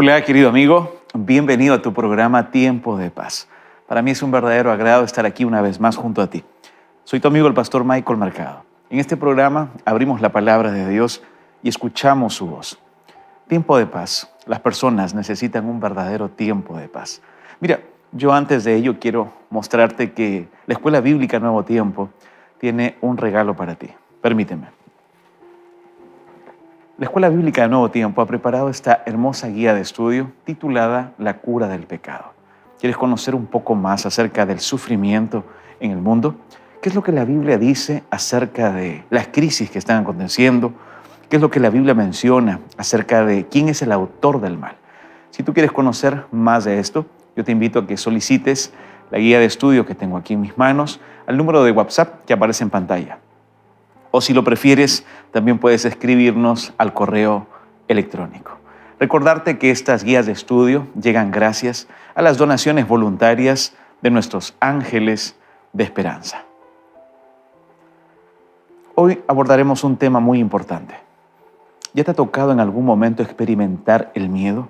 Hola, querido amigo. Bienvenido a tu programa Tiempo de Paz. Para mí es un verdadero agrado estar aquí una vez más junto a ti. Soy tu amigo el pastor Michael Mercado. En este programa abrimos la palabra de Dios y escuchamos su voz. Tiempo de paz. Las personas necesitan un verdadero tiempo de paz. Mira, yo antes de ello quiero mostrarte que la Escuela Bíblica Nuevo Tiempo tiene un regalo para ti. Permíteme. La Escuela Bíblica de Nuevo Tiempo ha preparado esta hermosa guía de estudio titulada La cura del pecado. ¿Quieres conocer un poco más acerca del sufrimiento en el mundo? ¿Qué es lo que la Biblia dice acerca de las crisis que están aconteciendo? ¿Qué es lo que la Biblia menciona acerca de quién es el autor del mal? Si tú quieres conocer más de esto, yo te invito a que solicites la guía de estudio que tengo aquí en mis manos al número de WhatsApp que aparece en pantalla. O si lo prefieres, también puedes escribirnos al correo electrónico. Recordarte que estas guías de estudio llegan gracias a las donaciones voluntarias de nuestros ángeles de esperanza. Hoy abordaremos un tema muy importante. ¿Ya te ha tocado en algún momento experimentar el miedo?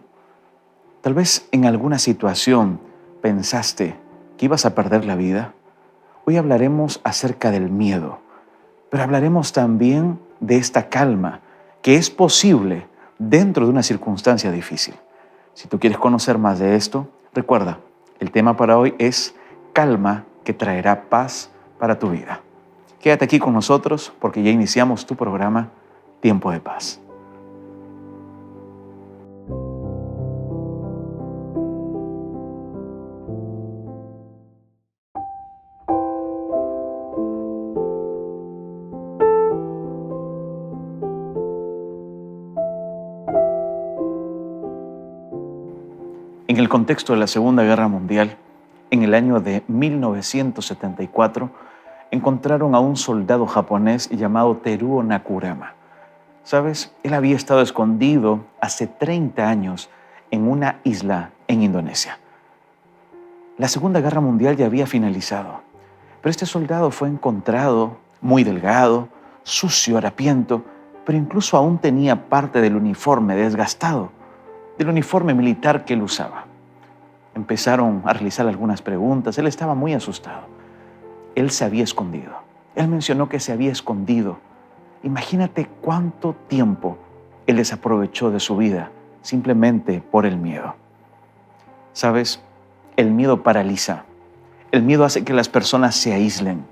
Tal vez en alguna situación pensaste que ibas a perder la vida. Hoy hablaremos acerca del miedo. Pero hablaremos también de esta calma que es posible dentro de una circunstancia difícil. Si tú quieres conocer más de esto, recuerda, el tema para hoy es calma que traerá paz para tu vida. Quédate aquí con nosotros porque ya iniciamos tu programa Tiempo de Paz. En el contexto de la Segunda Guerra Mundial, en el año de 1974, encontraron a un soldado japonés llamado Teruo Nakurama. ¿Sabes? Él había estado escondido hace 30 años en una isla en Indonesia. La Segunda Guerra Mundial ya había finalizado, pero este soldado fue encontrado muy delgado, sucio, harapiento, pero incluso aún tenía parte del uniforme desgastado, del uniforme militar que él usaba. Empezaron a realizar algunas preguntas. Él estaba muy asustado. Él se había escondido. Él mencionó que se había escondido. Imagínate cuánto tiempo él desaprovechó de su vida simplemente por el miedo. ¿Sabes? El miedo paraliza. El miedo hace que las personas se aíslen.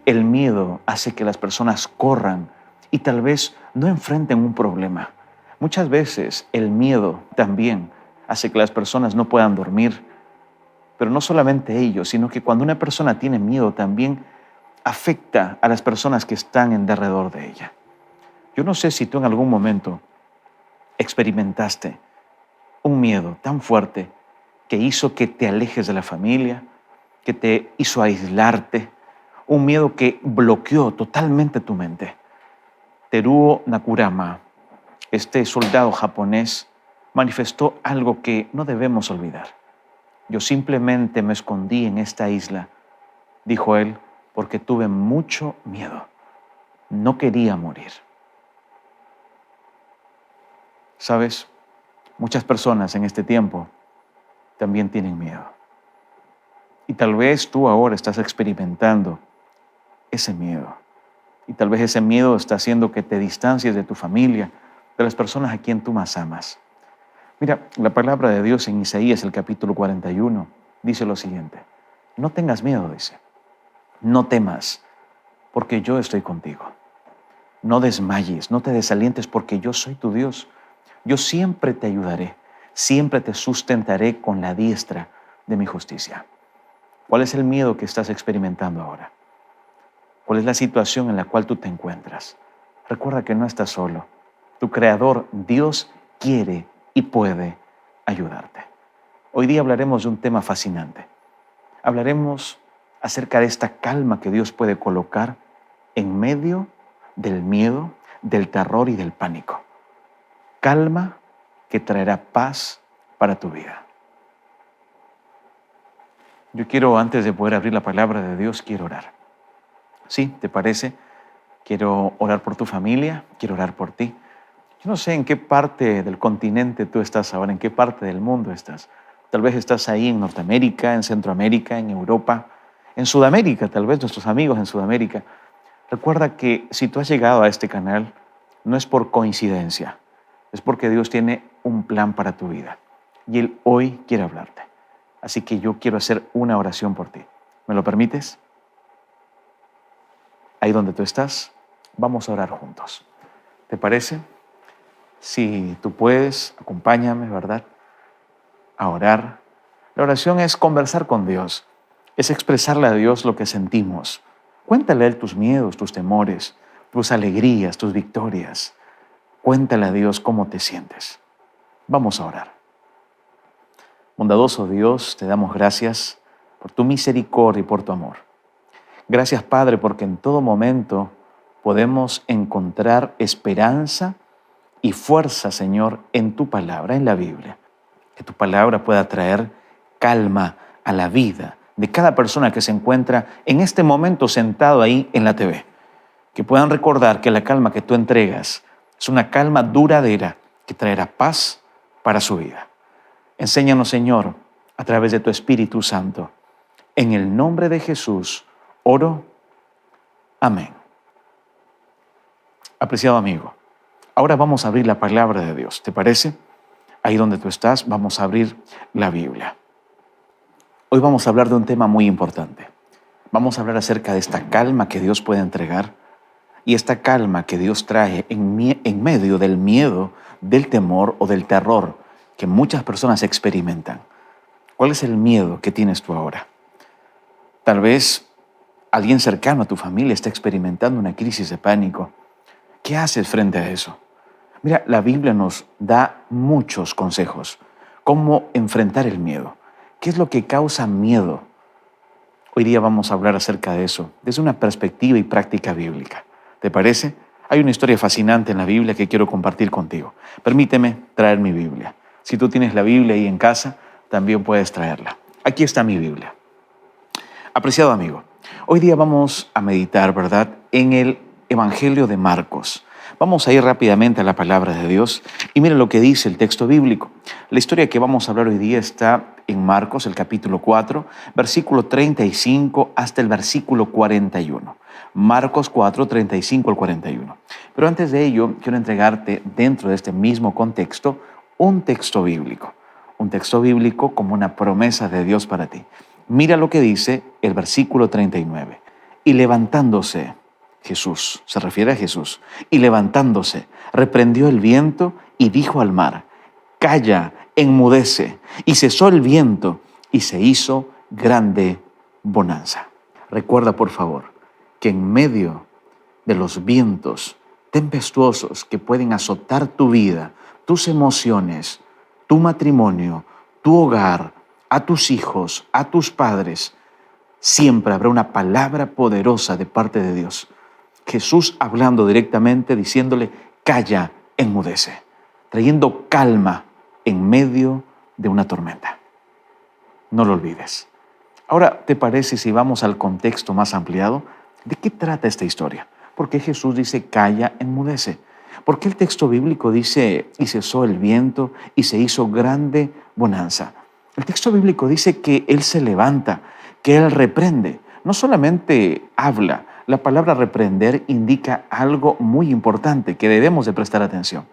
El miedo hace que las personas corran y tal vez no enfrenten un problema. Muchas veces el miedo también hace que las personas no puedan dormir, pero no solamente ellos, sino que cuando una persona tiene miedo también afecta a las personas que están en derredor de ella. Yo no sé si tú en algún momento experimentaste un miedo tan fuerte que hizo que te alejes de la familia, que te hizo aislarte, un miedo que bloqueó totalmente tu mente. Teruo Nakurama, este soldado japonés, manifestó algo que no debemos olvidar. Yo simplemente me escondí en esta isla, dijo él, porque tuve mucho miedo. No quería morir. ¿Sabes? Muchas personas en este tiempo también tienen miedo. Y tal vez tú ahora estás experimentando ese miedo. Y tal vez ese miedo está haciendo que te distancies de tu familia, de las personas a quien tú más amas. Mira, la palabra de Dios en Isaías, el capítulo 41, dice lo siguiente. No tengas miedo, dice. No temas, porque yo estoy contigo. No desmayes, no te desalientes, porque yo soy tu Dios. Yo siempre te ayudaré, siempre te sustentaré con la diestra de mi justicia. ¿Cuál es el miedo que estás experimentando ahora? ¿Cuál es la situación en la cual tú te encuentras? Recuerda que no estás solo. Tu Creador, Dios, quiere y puede ayudarte. Hoy día hablaremos de un tema fascinante. Hablaremos acerca de esta calma que Dios puede colocar en medio del miedo, del terror y del pánico. Calma que traerá paz para tu vida. Yo quiero, antes de poder abrir la palabra de Dios, quiero orar. ¿Sí? ¿Te parece? Quiero orar por tu familia, quiero orar por ti. Yo no sé en qué parte del continente tú estás ahora, en qué parte del mundo estás. Tal vez estás ahí en Norteamérica, en Centroamérica, en Europa, en Sudamérica, tal vez nuestros amigos en Sudamérica. Recuerda que si tú has llegado a este canal, no es por coincidencia, es porque Dios tiene un plan para tu vida y Él hoy quiere hablarte. Así que yo quiero hacer una oración por ti. ¿Me lo permites? Ahí donde tú estás, vamos a orar juntos. ¿Te parece? Si tú puedes, acompáñame, ¿verdad? A orar. La oración es conversar con Dios, es expresarle a Dios lo que sentimos. Cuéntale a Él tus miedos, tus temores, tus alegrías, tus victorias. Cuéntale a Dios cómo te sientes. Vamos a orar. Bondadoso Dios, te damos gracias por tu misericordia y por tu amor. Gracias, Padre, porque en todo momento podemos encontrar esperanza y fuerza, Señor, en tu palabra, en la Biblia. Que tu palabra pueda traer calma a la vida de cada persona que se encuentra en este momento sentado ahí en la TV. Que puedan recordar que la calma que tú entregas es una calma duradera que traerá paz para su vida. Enséñanos, Señor, a través de tu Espíritu Santo. En el nombre de Jesús, oro. Amén. Apreciado amigo, ahora vamos a abrir la palabra de Dios. ¿Te parece? Ahí donde tú estás, vamos a abrir la Biblia. Hoy vamos a hablar de un tema muy importante. Vamos a hablar acerca de esta calma que Dios puede entregar y esta calma que Dios trae en medio del miedo, del temor o del terror que muchas personas experimentan. ¿Cuál es el miedo que tienes tú ahora? Tal vez alguien cercano a tu familia está experimentando una crisis de pánico. ¿Qué haces frente a eso? Mira, la Biblia nos da muchos consejos. ¿Cómo enfrentar el miedo? ¿Qué es lo que causa miedo? Hoy día vamos a hablar acerca de eso, desde una perspectiva y práctica bíblica. ¿Te parece? Hay una historia fascinante en la Biblia que quiero compartir contigo. Permíteme traer mi Biblia. Si tú tienes la Biblia ahí en casa, también puedes traerla. Aquí está mi Biblia. Apreciado amigo, hoy día vamos a meditar, ¿verdad?, en el Evangelio de Marcos. Vamos a ir rápidamente a la palabra de Dios y mira lo que dice el texto bíblico. La historia que vamos a hablar hoy día está en Marcos, el capítulo 4, versículo 35 hasta el versículo 41. Marcos 4, 35 al 41. Pero antes de ello, quiero entregarte dentro de este mismo contexto un texto bíblico. Un texto bíblico como una promesa de Dios para ti. Mira lo que dice el versículo 39. Y levantándose, Jesús, se refiere a Jesús, y levantándose, reprendió el viento y dijo al mar, calla, enmudece. Y cesó el viento y se hizo grande bonanza. Recuerda, por favor, que en medio de los vientos tempestuosos que pueden azotar tu vida, tus emociones, tu matrimonio, tu hogar, a tus hijos, a tus padres, siempre habrá una palabra poderosa de parte de Dios. Jesús hablando directamente, diciéndole, calla, enmudece, trayendo calma en medio de una tormenta. No lo olvides. Ahora, ¿te parece si vamos al contexto más ampliado? ¿De qué trata esta historia? ¿Por qué Jesús dice, calla, enmudece? ¿Por qué el texto bíblico dice, y cesó el viento y se hizo grande bonanza? El texto bíblico dice que Él se levanta, que Él reprende. No solamente habla, la palabra reprender indica algo muy importante que debemos de prestar atención.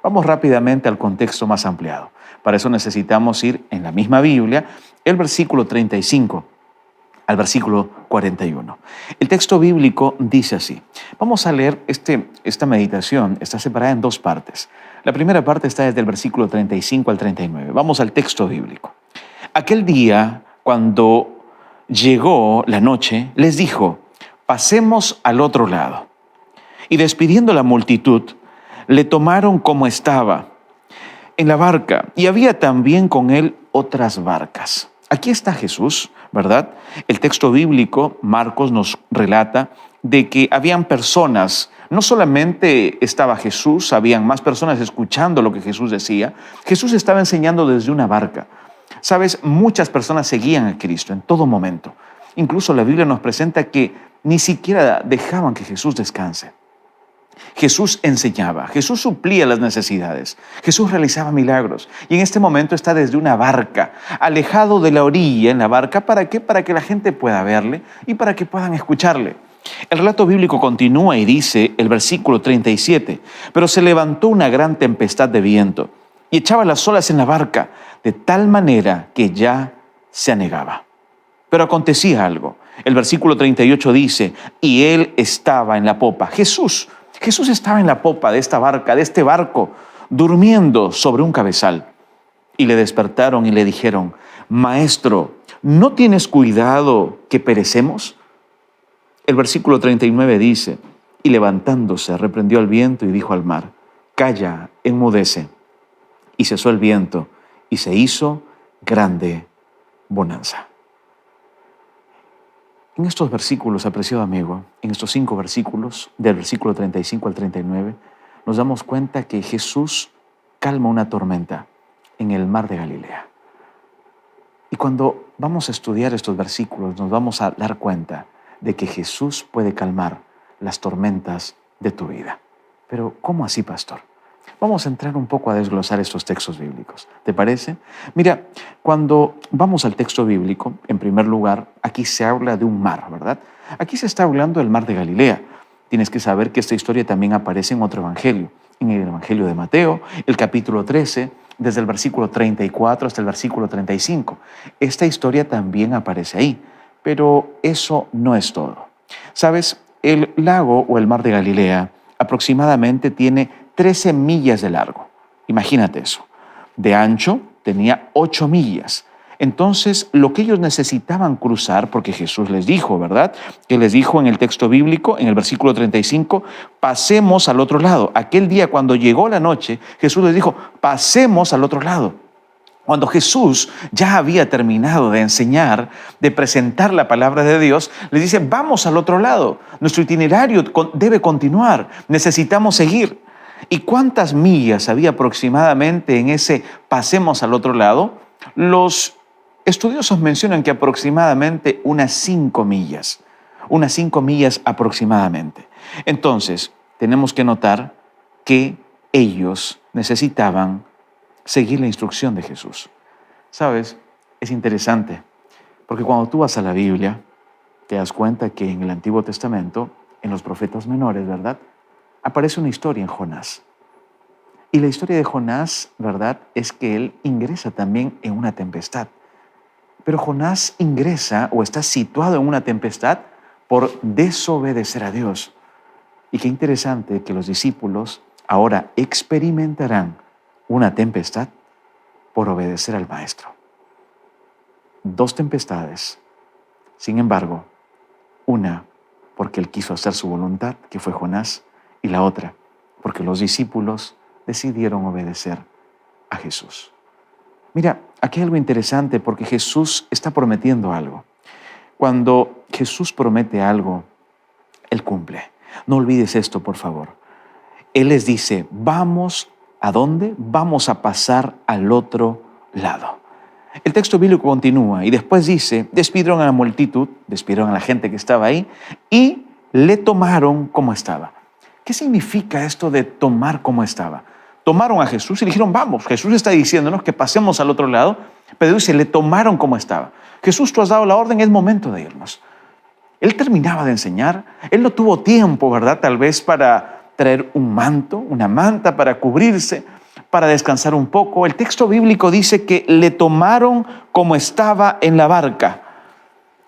Vamos rápidamente al contexto más ampliado. Para eso necesitamos ir en la misma Biblia, el versículo 35 al versículo 41. El texto bíblico dice así. Vamos a leer esta meditación, está separada en dos partes. La primera parte está desde el versículo 35 al 39. Vamos al texto bíblico. Aquel día, cuando llegó la noche, les dijo, pasemos al otro lado. Y despidiendo la multitud, le tomaron como estaba en la barca, y había también con él otras barcas. Aquí está Jesús, ¿verdad? El texto bíblico, Marcos, nos relata de que habían personas, no solamente estaba Jesús, habían más personas escuchando lo que Jesús decía. Jesús estaba enseñando desde una barca. Sabes, muchas personas seguían a Cristo en todo momento. Incluso la Biblia nos presenta que ni siquiera dejaban que Jesús descanse. Jesús enseñaba, Jesús suplía las necesidades, Jesús realizaba milagros. Y en este momento está desde una barca, alejado de la orilla en la barca. ¿Para qué? Para que la gente pueda verle y para que puedan escucharle. El relato bíblico continúa y dice el versículo 37, pero se levantó una gran tempestad de viento y echaba las olas en la barca, de tal manera que ya se anegaba. Pero acontecía algo. El versículo 38 dice, y él estaba en la popa. Jesús estaba en la popa de esta barca, de este barco, durmiendo sobre un cabezal. Y le despertaron y le dijeron, Maestro, ¿no tienes cuidado que perecemos? El versículo 39 dice, y levantándose reprendió al viento y dijo al mar, calla, enmudece. Y cesó el viento y se hizo grande bonanza. En estos versículos, apreciado amigo, en estos 5 versículos, del versículo 35 al 39, nos damos cuenta que Jesús calma una tormenta en el mar de Galilea. Y cuando vamos a estudiar estos versículos, nos vamos a dar cuenta de que Jesús puede calmar las tormentas de tu vida. Pero, ¿cómo así, pastor? Vamos a entrar un poco a desglosar estos textos bíblicos. ¿Te parece? Mira, cuando vamos al texto bíblico, en primer lugar, aquí se habla de un mar, ¿verdad? Aquí se está hablando del mar de Galilea. Tienes que saber que esta historia también aparece en otro evangelio, en el evangelio de Mateo, el capítulo 13, desde el versículo 34 hasta el versículo 35. Esta historia también aparece ahí, pero eso no es todo. ¿Sabes? El lago o el mar de Galilea aproximadamente tiene 13 millas de largo. Imagínate eso. De ancho tenía 8 millas. Entonces, lo que ellos necesitaban cruzar, porque Jesús les dijo, ¿verdad? Que les dijo en el texto bíblico, en el versículo 35, pasemos al otro lado. Aquel día cuando llegó la noche, Jesús les dijo, pasemos al otro lado. Cuando Jesús ya había terminado de enseñar, de presentar la palabra de Dios, les dice, vamos al otro lado. Nuestro itinerario debe continuar. Necesitamos seguir. ¿Y cuántas millas había aproximadamente en ese pasemos al otro lado? Los estudiosos mencionan que aproximadamente unas 5 millas. Unas 5 millas aproximadamente. Entonces, tenemos que notar que ellos necesitaban seguir la instrucción de Jesús. ¿Sabes? Es interesante, porque cuando tú vas a la Biblia, te das cuenta que en el Antiguo Testamento, en los profetas menores, ¿verdad?, aparece una historia en Jonás. Y la historia de Jonás, ¿verdad?, es que él ingresa también en una tempestad. Pero Jonás ingresa o está situado en una tempestad por desobedecer a Dios. Y qué interesante que los discípulos ahora experimentarán una tempestad por obedecer al Maestro. 2 tempestades. Sin embargo, una porque él quiso hacer su voluntad, que fue Jonás, y la otra porque los discípulos decidieron obedecer a Jesús. Mira, aquí hay algo interesante porque Jesús está prometiendo algo. Cuando Jesús promete algo, Él cumple. No olvides esto, por favor. Él les dice, vamos, ¿a dónde? Vamos a pasar al otro lado. El texto bíblico continúa y después dice, despidieron a la multitud, despidieron a la gente que estaba ahí y le tomaron como estaba. ¿Qué significa esto de tomar como estaba? Tomaron a Jesús y le dijeron, vamos, Jesús está diciéndonos que pasemos al otro lado, pero dice, le tomaron como estaba. Jesús, tú has dado la orden, es momento de irnos. Él terminaba de enseñar, él no tuvo tiempo, ¿verdad? Tal vez para traer un manto, una manta para cubrirse, para descansar un poco. El texto bíblico dice que le tomaron como estaba en la barca.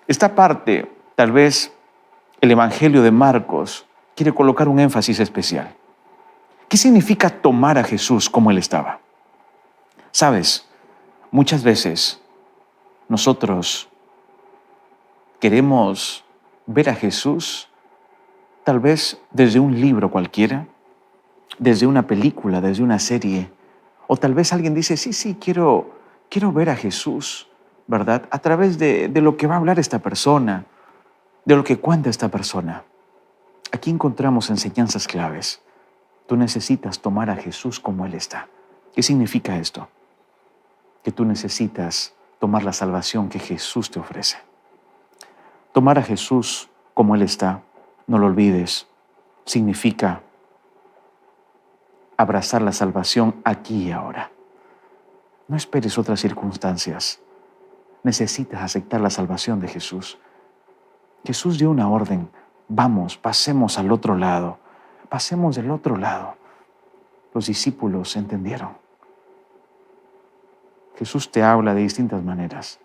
Esta parte, tal vez el Evangelio de Marcos quiere colocar un énfasis especial. ¿Qué significa tomar a Jesús como Él estaba? Sabes, muchas veces nosotros queremos ver a Jesús tal vez desde un libro cualquiera, desde una película, desde una serie, o tal vez alguien dice, sí, quiero ver a Jesús, ¿verdad? A través de lo que va a hablar esta persona, de lo que cuenta esta persona. Aquí encontramos enseñanzas claves. Tú necesitas tomar a Jesús como Él está. ¿Qué significa esto? Que tú necesitas tomar la salvación que Jesús te ofrece. Tomar a Jesús como Él está, no lo olvides, significa abrazar la salvación aquí y ahora. No esperes otras circunstancias. Necesitas aceptar la salvación de Jesús. Jesús dio una orden. Vamos, pasemos al otro lado. Pasemos del otro lado. Los discípulos entendieron. Jesús te habla de distintas maneras.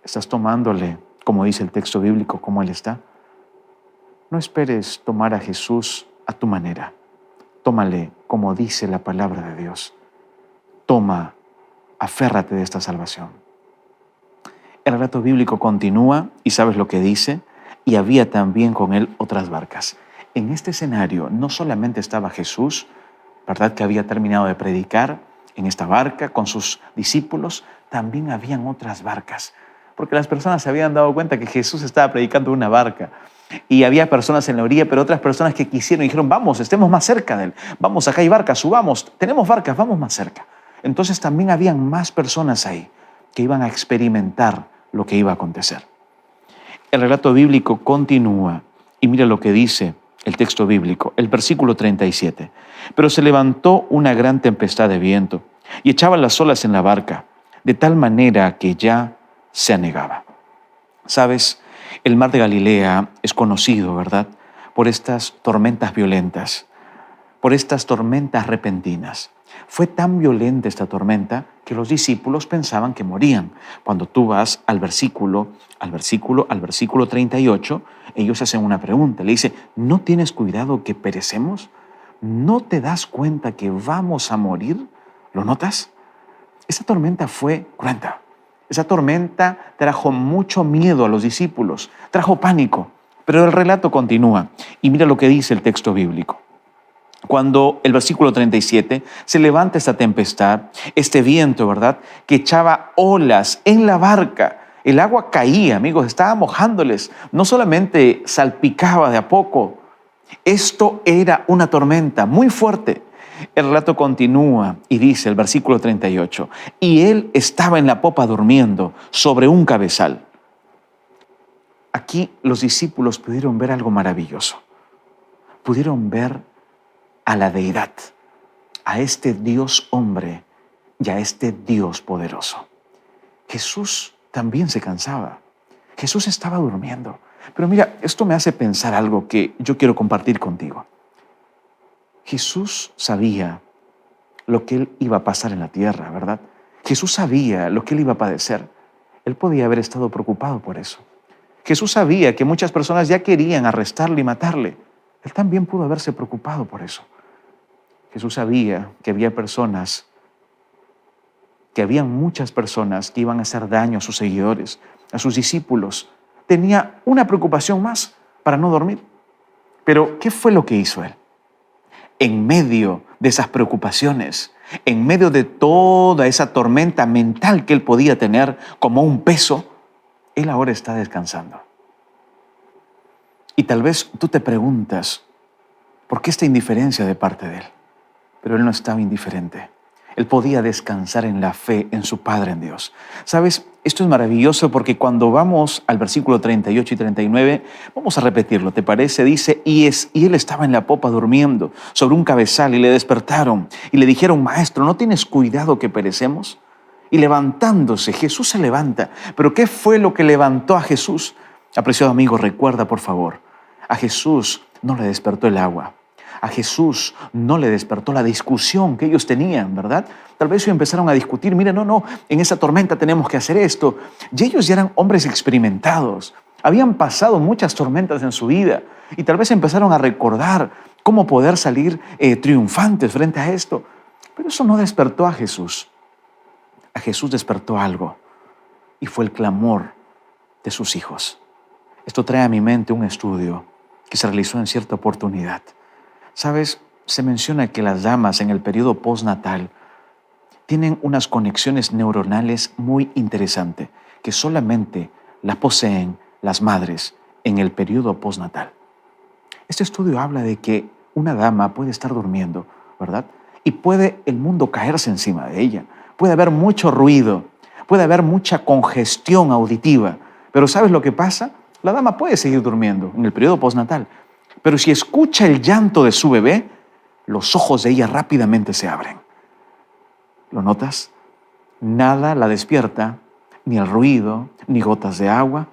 ¿Estás tomándole, como dice el texto bíblico, como Él está? No esperes tomar a Jesús a tu manera. Tómale como dice la palabra de Dios. Aférrate de esta salvación. El relato bíblico continúa y sabes lo que dice, y había también con él otras barcas. En este escenario no solamente estaba Jesús, ¿verdad?, que había terminado de predicar en esta barca con sus discípulos, también habían otras barcas, porque las personas se habían dado cuenta que Jesús estaba predicando en una barca y había personas en la orilla, pero otras personas que quisieron y dijeron, vamos, estemos más cerca de él, vamos, acá hay barcas, subamos, tenemos barcas, vamos más cerca. Entonces también habían más personas ahí que iban a experimentar lo que iba a acontecer. El relato bíblico continúa y mira lo que dice el texto bíblico, el versículo 37. Pero se levantó una gran tempestad de viento y echaba las olas en la barca, de tal manera que ya se anegaba. ¿Sabes? El mar de Galilea es conocido, ¿verdad?, por estas tormentas violentas, por estas tormentas repentinas. Fue tan violenta esta tormenta que los discípulos pensaban que morían. Cuando tú vas al versículo 38, ellos hacen una pregunta. Le dice, ¿no tienes cuidado que perecemos? ¿No te das cuenta que vamos a morir? ¿Lo notas? Esa tormenta fue cruenta. Esa tormenta trajo mucho miedo a los discípulos, trajo pánico. Pero el relato continúa y mira lo que dice el texto bíblico. Cuando el versículo 37 se levanta esta tempestad, este viento, ¿verdad?, que echaba olas en la barca. El agua caía, amigos, estaba mojándoles. No solamente salpicaba de a poco. Esto era una tormenta muy fuerte. El relato continúa y dice el versículo 38, y él estaba en la popa durmiendo sobre un cabezal. Aquí los discípulos pudieron ver algo maravilloso. Pudieron ver a la deidad, a este Dios hombre y a este Dios poderoso. Jesús también se cansaba. Jesús estaba durmiendo. Pero mira, esto me hace pensar algo que yo quiero compartir contigo. Jesús sabía lo que él iba a pasar en la tierra, ¿verdad? Jesús sabía lo que él iba a padecer. Él podía haber estado preocupado por eso. Jesús sabía que muchas personas ya querían arrestarle y matarle. Él también pudo haberse preocupado por eso. Jesús sabía que había muchas personas que iban a hacer daño a sus seguidores, a sus discípulos. Tenía una preocupación más para no dormir. Pero, ¿qué fue lo que hizo él? En medio de esas preocupaciones, en medio de toda esa tormenta mental que él podía tener como un peso, él ahora está descansando. Y tal vez tú te preguntas, ¿por qué esta indiferencia de parte de él? Pero él no estaba indiferente. Él podía descansar en la fe, en su Padre, en Dios. ¿Sabes? Esto es maravilloso porque cuando vamos al versículo 38 y 39, vamos a repetirlo, ¿te parece? Dice, y él estaba en la popa durmiendo sobre un cabezal y le despertaron y le dijeron, Maestro, ¿no tienes cuidado que perecemos? Y levantándose, Jesús se levanta. ¿Pero qué fue lo que levantó a Jesús? Apreciado amigo, recuerda por favor, a Jesús no le despertó el agua. A Jesús no le despertó la discusión que ellos tenían, ¿verdad? Tal vez ellos empezaron a discutir, mira, no, en esa tormenta tenemos que hacer esto. Y ellos ya eran hombres experimentados. Habían pasado muchas tormentas en su vida y tal vez empezaron a recordar cómo poder salir triunfantes frente a esto. Pero eso no despertó a Jesús. A Jesús despertó algo y fue el clamor de sus hijos. Esto trae a mi mente un estudio que se realizó en cierta oportunidad. ¿Sabes? Se menciona que las damas en el periodo postnatal tienen unas conexiones neuronales muy interesantes que solamente las poseen las madres en el periodo postnatal. Este estudio habla de que una dama puede estar durmiendo, ¿verdad? Y puede el mundo caerse encima de ella. Puede haber mucho ruido, puede haber mucha congestión auditiva. Pero ¿sabes lo que pasa? La dama puede seguir durmiendo en el periodo postnatal. Pero si escucha el llanto de su bebé, los ojos de ella rápidamente se abren. ¿Lo notas? Nada la despierta, ni el ruido, ni gotas de agua.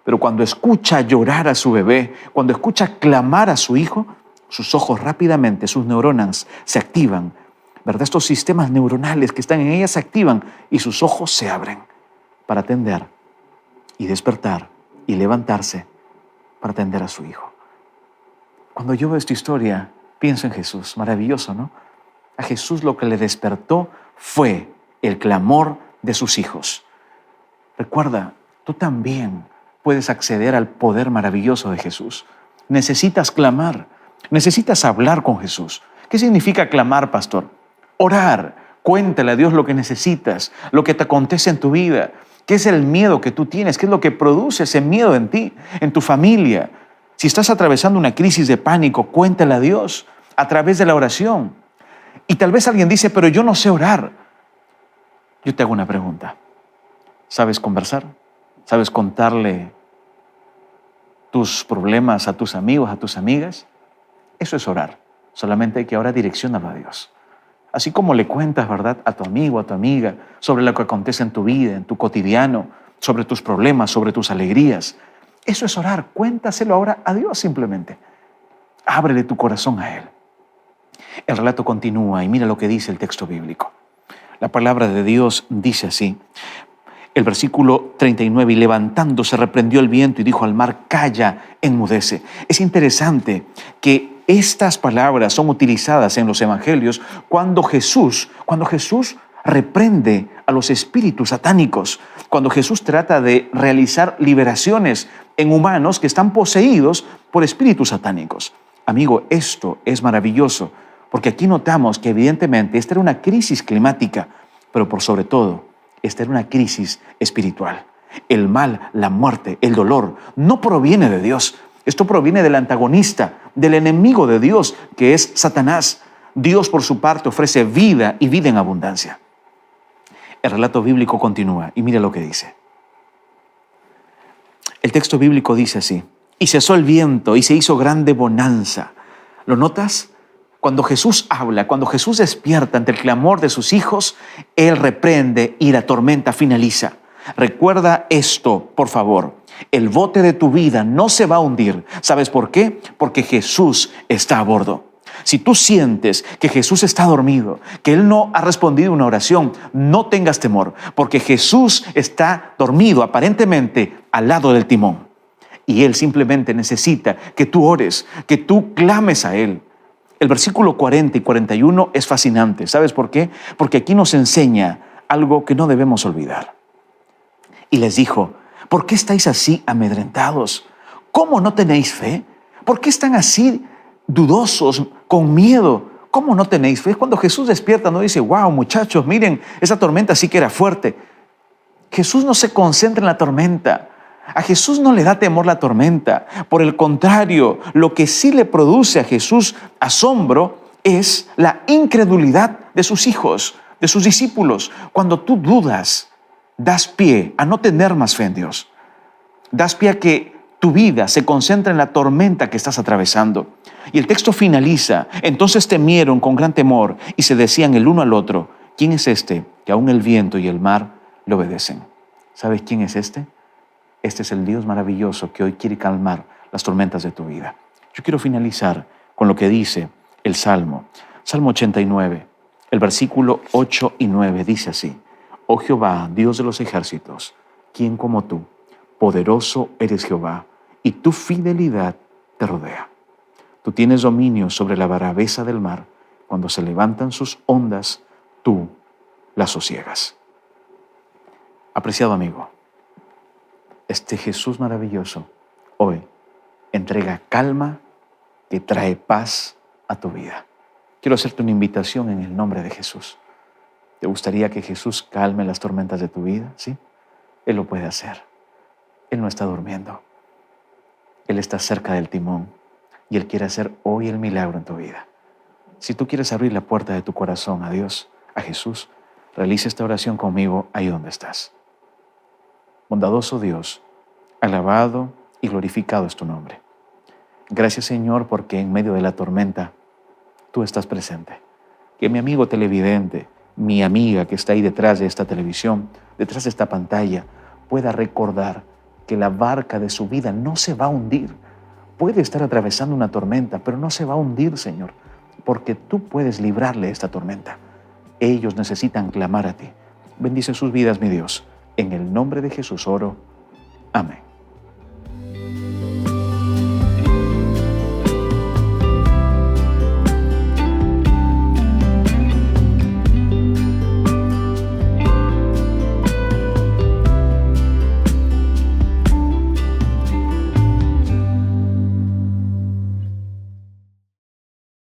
Pero cuando escucha llorar a su bebé, cuando escucha clamar a su hijo, sus ojos rápidamente, sus neuronas se activan, ¿verdad? Estos sistemas neuronales que están en ella se activan y sus ojos se abren para atender y despertar y levantarse para atender a su hijo. Cuando yo veo esta historia, pienso en Jesús. Maravilloso, ¿no? A Jesús lo que le despertó fue el clamor de sus hijos. Recuerda, tú también puedes acceder al poder maravilloso de Jesús. Necesitas clamar, necesitas hablar con Jesús. ¿Qué significa clamar, pastor? Orar. Cuéntale a Dios lo que necesitas, lo que te acontece en tu vida. ¿Qué es el miedo que tú tienes? ¿Qué es lo que produce ese miedo en ti, en tu familia? Si estás atravesando una crisis de pánico, cuéntale a Dios a través de la oración. Y tal vez alguien dice, pero yo no sé orar. Yo te hago una pregunta. ¿Sabes conversar? ¿Sabes contarle tus problemas a tus amigos, a tus amigas? Eso es orar. Solamente hay que ahora direccionarlo a Dios. Así como le cuentas, ¿verdad?, a tu amigo, a tu amiga, sobre lo que acontece en tu vida, en tu cotidiano, sobre tus problemas, sobre tus alegrías. Eso es orar. Cuéntaselo ahora a Dios simplemente. Ábrele tu corazón a Él. El relato continúa y mira lo que dice el texto bíblico. La palabra de Dios dice así. El versículo 39, y levantándose reprendió el viento y dijo al mar, calla, enmudece. Es interesante que estas palabras son utilizadas en los evangelios cuando Jesús reprende a los espíritus satánicos, cuando Jesús trata de realizar liberaciones en humanos que están poseídos por espíritus satánicos. Amigo, esto es maravilloso, porque aquí notamos que evidentemente esta era una crisis climática, pero por sobre todo, esta era una crisis espiritual. El mal, la muerte, el dolor no proviene de Dios. Esto proviene del antagonista, del enemigo de Dios, que es Satanás. Dios, por su parte, ofrece vida y vida en abundancia. El relato bíblico continúa y mira lo que dice. El texto bíblico dice así, y cesó el viento y se hizo grande bonanza. ¿Lo notas? Cuando Jesús habla, cuando Jesús despierta ante el clamor de sus hijos, Él reprende y la tormenta finaliza. Recuerda esto, por favor. El bote de tu vida no se va a hundir. ¿Sabes por qué? Porque Jesús está a bordo. Si tú sientes que Jesús está dormido, que Él no ha respondido una oración, no tengas temor, porque Jesús está dormido aparentemente al lado del timón. Y Él simplemente necesita que tú ores, que tú clames a Él. El versículo 40 y 41 es fascinante. ¿Sabes por qué? Porque aquí nos enseña algo que no debemos olvidar. Y les dijo, ¿por qué estáis así amedrentados? ¿Cómo no tenéis fe? ¿Por qué están así dudosos, con miedo? ¿Cómo no tenéis fe? Cuando Jesús despierta no dice, wow, muchachos, miren, esa tormenta sí que era fuerte. Jesús no se concentra en la tormenta. A Jesús no le da temor la tormenta. Por el contrario, lo que sí le produce a Jesús asombro es la incredulidad de sus hijos, de sus discípulos. Cuando tú dudas, das pie a no tener más fe en Dios. Das pie a que tu vida se concentre en la tormenta que estás atravesando. Y el texto finaliza, entonces temieron con gran temor y se decían el uno al otro, ¿quién es este que aún el viento y el mar le obedecen? ¿Sabes quién es este? Este es el Dios maravilloso que hoy quiere calmar las tormentas de tu vida. Yo quiero finalizar con lo que dice el Salmo. Salmo 89, el versículo 8 y 9 dice así. Oh Jehová, Dios de los ejércitos, ¿quién como tú? Poderoso eres Jehová, y tu fidelidad te rodea. Tú tienes dominio sobre la braveza del mar. Cuando se levantan sus ondas, tú las sosiegas. Apreciado amigo, este Jesús maravilloso hoy entrega calma que trae paz a tu vida. Quiero hacerte una invitación en el nombre de Jesús. ¿Te gustaría que Jesús calme las tormentas de tu vida? ¿Sí? Él lo puede hacer. Él no está durmiendo. Él está cerca del timón y Él quiere hacer hoy el milagro en tu vida. Si tú quieres abrir la puerta de tu corazón a Dios, a Jesús, realiza esta oración conmigo ahí donde estás. Bondadoso Dios, alabado y glorificado es tu nombre. Gracias, Señor, porque en medio de la tormenta tú estás presente. Que mi amigo televidente, mi amiga que está ahí detrás de esta televisión, detrás de esta pantalla, pueda recordar que la barca de su vida no se va a hundir. Puede estar atravesando una tormenta, pero no se va a hundir, Señor, porque tú puedes librarle esta tormenta. Ellos necesitan clamar a ti. Bendice sus vidas, mi Dios. En el nombre de Jesús oro. Amén.